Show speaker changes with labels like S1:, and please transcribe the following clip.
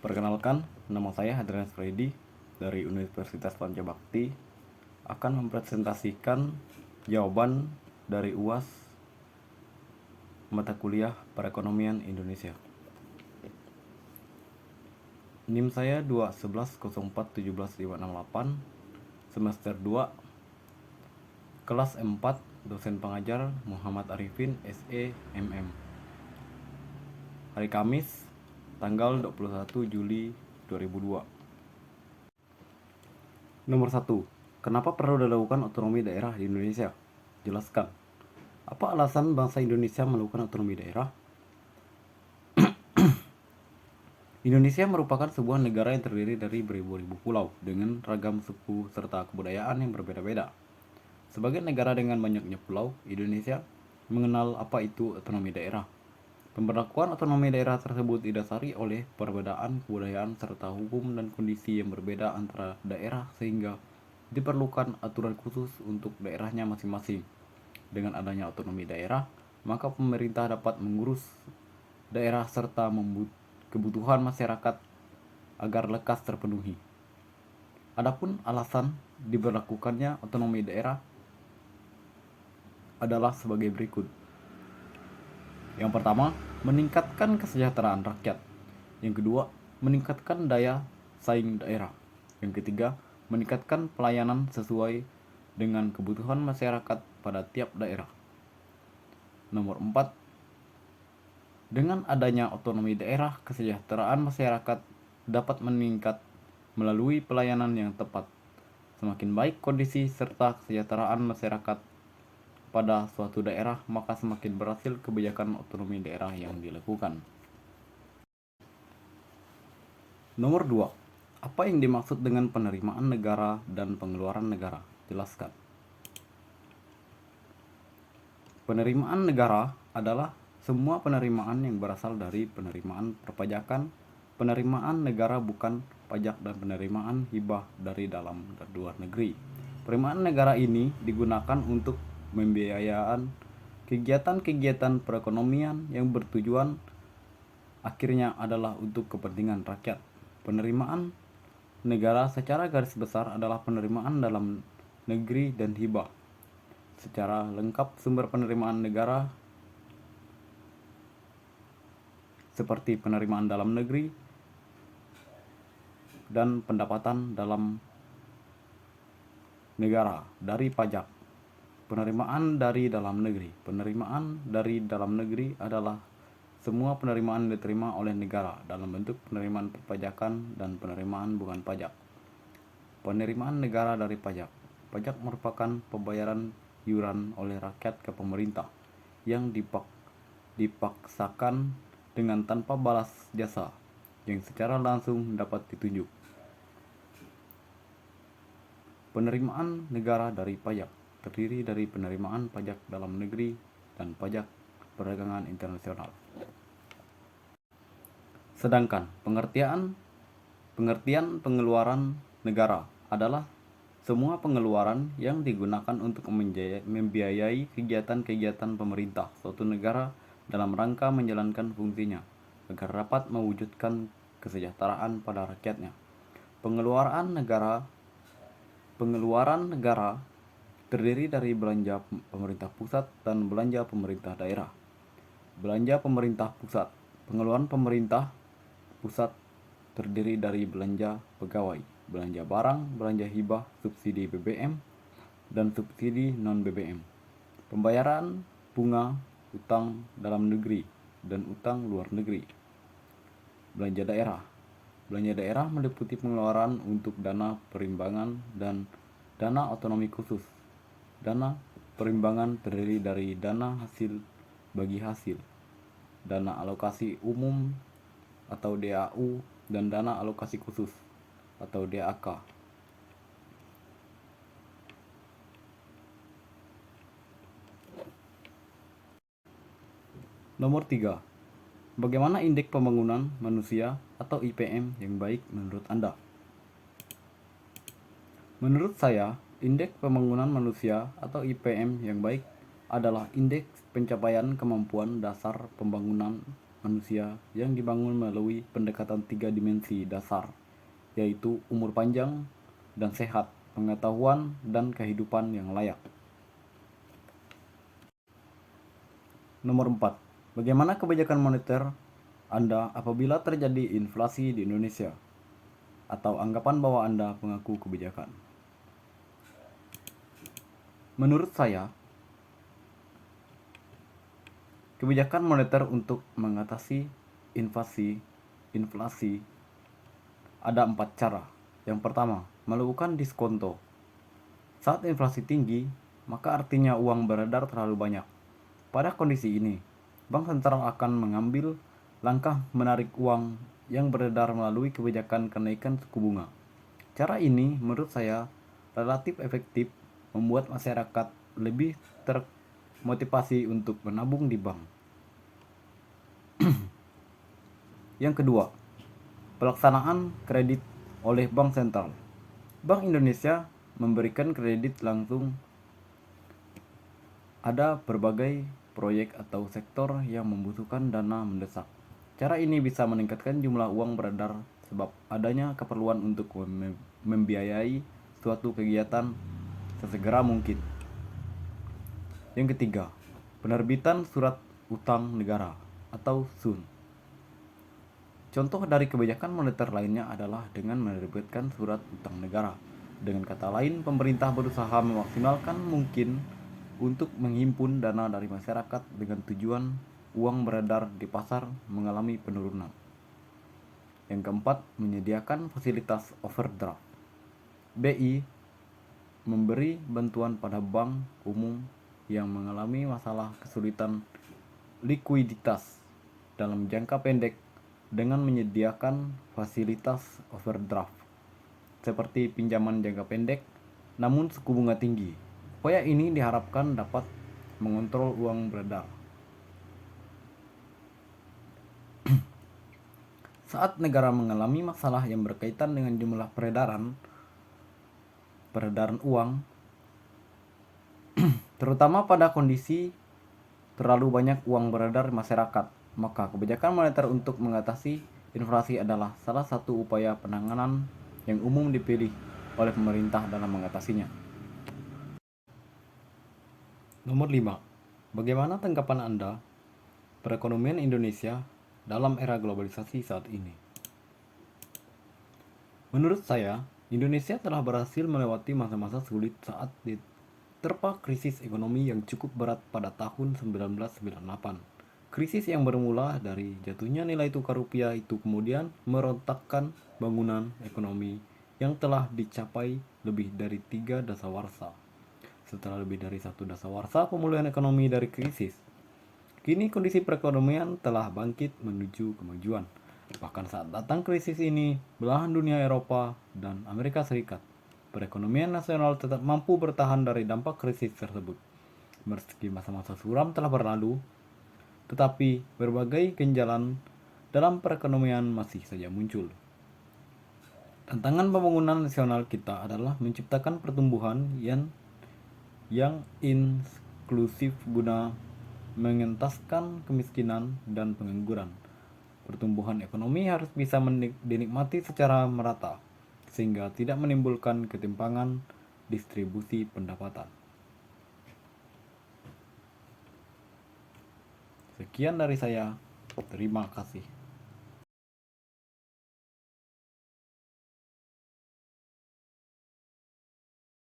S1: Perkenalkan, nama saya Hadrianus Freddy dari Universitas Pancabakti akan mempresentasikan jawaban dari UAS mata kuliah Perekonomian Indonesia. NIM saya 211041758, semester 2, kelas 4, dosen pengajar Muhammad Arifin, SE, MM. Hari Kamis, tanggal 21 Juli 2002. Nomor 1. Kenapa perlu dilakukan otonomi daerah di Indonesia? Jelaskan. Apa alasan bangsa Indonesia melakukan otonomi daerah? Indonesia merupakan sebuah negara yang terdiri dari beribu-ribu pulau dengan ragam suku serta kebudayaan yang berbeda-beda. Sebagai negara dengan banyaknya pulau, Indonesia mengenal apa itu otonomi daerah. Pemberlakuan otonomi daerah tersebut didasari oleh perbedaan kebudayaan serta hukum dan kondisi yang berbeda antara daerah sehingga diperlukan aturan khusus untuk daerahnya masing-masing. Dengan adanya otonomi daerah, maka pemerintah dapat mengurus daerah serta kebutuhan masyarakat agar lekas terpenuhi. Adapun alasan diberlakukannya otonomi daerah adalah sebagai berikut. Yang pertama, meningkatkan kesejahteraan rakyat. Yang kedua, meningkatkan daya saing daerah. Yang ketiga, meningkatkan pelayanan sesuai dengan kebutuhan masyarakat pada tiap daerah. Nomor 4, dengan adanya otonomi daerah, kesejahteraan masyarakat dapat meningkat melalui pelayanan yang tepat. Semakin baik kondisi serta kesejahteraan masyarakat pada suatu daerah, maka semakin berhasil kebijakan otonomi daerah yang dilakukan. Nomor 2. Apa yang dimaksud dengan penerimaan negara dan pengeluaran negara? Jelaskan. Penerimaan negara adalah semua penerimaan yang berasal dari penerimaan perpajakan, penerimaan negara bukan pajak, dan penerimaan hibah dari dalam dan luar negeri. Penerimaan negara ini digunakan untuk membiayai kegiatan-kegiatan perekonomian yang bertujuan akhirnya adalah untuk kepentingan rakyat. Penerimaan negara secara garis besar adalah penerimaan dalam negeri dan hibah. Secara lengkap sumber penerimaan negara seperti penerimaan dalam negeri dan pendapatan dalam negara dari pajak. Penerimaan dari dalam negeri. Penerimaan dari dalam negeri adalah semua penerimaan yang diterima oleh negara dalam bentuk penerimaan perpajakan dan penerimaan bukan pajak. Penerimaan negara dari pajak. Pajak merupakan pembayaran iuran oleh rakyat ke pemerintah yang dipaksakan dengan tanpa balas jasa yang secara langsung dapat ditunjuk. Penerimaan negara dari pajak terdiri dari penerimaan pajak dalam negeri dan pajak perdagangan internasional. Sedangkan pengertian pengeluaran negara adalah semua pengeluaran yang digunakan untuk membiayai kegiatan-kegiatan pemerintah suatu negara dalam rangka menjalankan fungsinya agar dapat mewujudkan kesejahteraan pada rakyatnya. Pengeluaran negara terdiri dari belanja pemerintah pusat dan belanja pemerintah daerah. Belanja pemerintah pusat. Pengeluaran pemerintah pusat terdiri dari belanja pegawai, belanja barang, belanja hibah, subsidi BBM, dan subsidi non-BBM. Pembayaran bunga, utang dalam negeri, dan utang luar negeri. Belanja daerah. Belanja daerah meliputi pengeluaran untuk dana perimbangan dan dana otonomi khusus. Dana perimbangan terdiri dari dana hasil bagi hasil, dana alokasi umum atau DAU, dan dana alokasi khusus atau DAK. Nomor 3. Bagaimana indeks pembangunan manusia atau IPM yang baik menurut Anda? Menurut saya, indeks pembangunan manusia atau IPM yang baik adalah indeks pencapaian kemampuan dasar pembangunan manusia yang dibangun melalui pendekatan 3 dimensi dasar, yaitu umur panjang dan sehat, pengetahuan, dan kehidupan yang layak. Nomor 4. Bagaimana kebijakan moneter Anda apabila terjadi inflasi di Indonesia? Atau anggapan bahwa Anda pengaku kebijakan. Menurut saya, kebijakan moneter untuk mengatasi inflasi ada 4 cara. Yang pertama, melakukan diskonto. Saat inflasi tinggi, maka artinya uang beredar terlalu banyak. Pada kondisi ini, bank sentral akan mengambil langkah menarik uang yang beredar melalui kebijakan kenaikan suku bunga. Cara ini menurut saya relatif efektif, membuat masyarakat lebih termotivasi untuk menabung di bank. Yang kedua, pelaksanaan kredit oleh bank sentral. Bank Indonesia memberikan kredit langsung. Ada berbagai proyek atau sektor yang membutuhkan dana mendesak. Cara ini bisa meningkatkan jumlah uang beredar sebab adanya keperluan untuk membiayai suatu kegiatan sesegera mungkin. Yang ketiga, penerbitan surat utang negara atau SUN. Contoh dari kebijakan moneter lainnya adalah dengan menerbitkan surat utang negara. Dengan kata lain, pemerintah berusaha memaksimalkan mungkin untuk menghimpun dana dari masyarakat dengan tujuan uang beredar di pasar mengalami penurunan. Yang keempat, menyediakan fasilitas overdraft. BI memberi bantuan pada bank umum yang mengalami masalah kesulitan likuiditas dalam jangka pendek dengan menyediakan fasilitas overdraft seperti pinjaman jangka pendek namun suku bunga tinggi. Upaya ini diharapkan dapat mengontrol uang beredar. Saat negara mengalami masalah yang berkaitan dengan jumlah peredaran uang, terutama pada kondisi terlalu banyak uang beredar di masyarakat, maka kebijakan moneter untuk mengatasi inflasi adalah salah satu upaya penanganan yang umum dipilih oleh pemerintah dalam mengatasinya. Nomor 5. Bagaimana tanggapan Anda perekonomian Indonesia dalam era globalisasi saat ini? Menurut saya, Indonesia telah berhasil melewati masa-masa sulit saat diterpa krisis ekonomi yang cukup berat pada tahun 1998. Krisis yang bermula dari jatuhnya nilai tukar rupiah itu kemudian merontakkan bangunan ekonomi yang telah dicapai lebih dari 3 dasawarsa. Setelah lebih dari 1 dasawarsa pemulihan ekonomi dari krisis, kini kondisi perekonomian telah bangkit menuju kemajuan. Bahkan saat datang krisis ini, belahan dunia Eropa dan Amerika Serikat, perekonomian nasional tetap mampu bertahan dari dampak krisis tersebut. Meski masa-masa suram telah berlalu, tetapi berbagai ganjalan dalam perekonomian masih saja muncul. Tantangan pembangunan nasional kita adalah menciptakan pertumbuhan yang inklusif guna mengentaskan kemiskinan dan pengangguran. Pertumbuhan ekonomi harus bisa dinikmati secara merata, sehingga tidak menimbulkan ketimpangan distribusi pendapatan. Sekian dari saya. Terima kasih.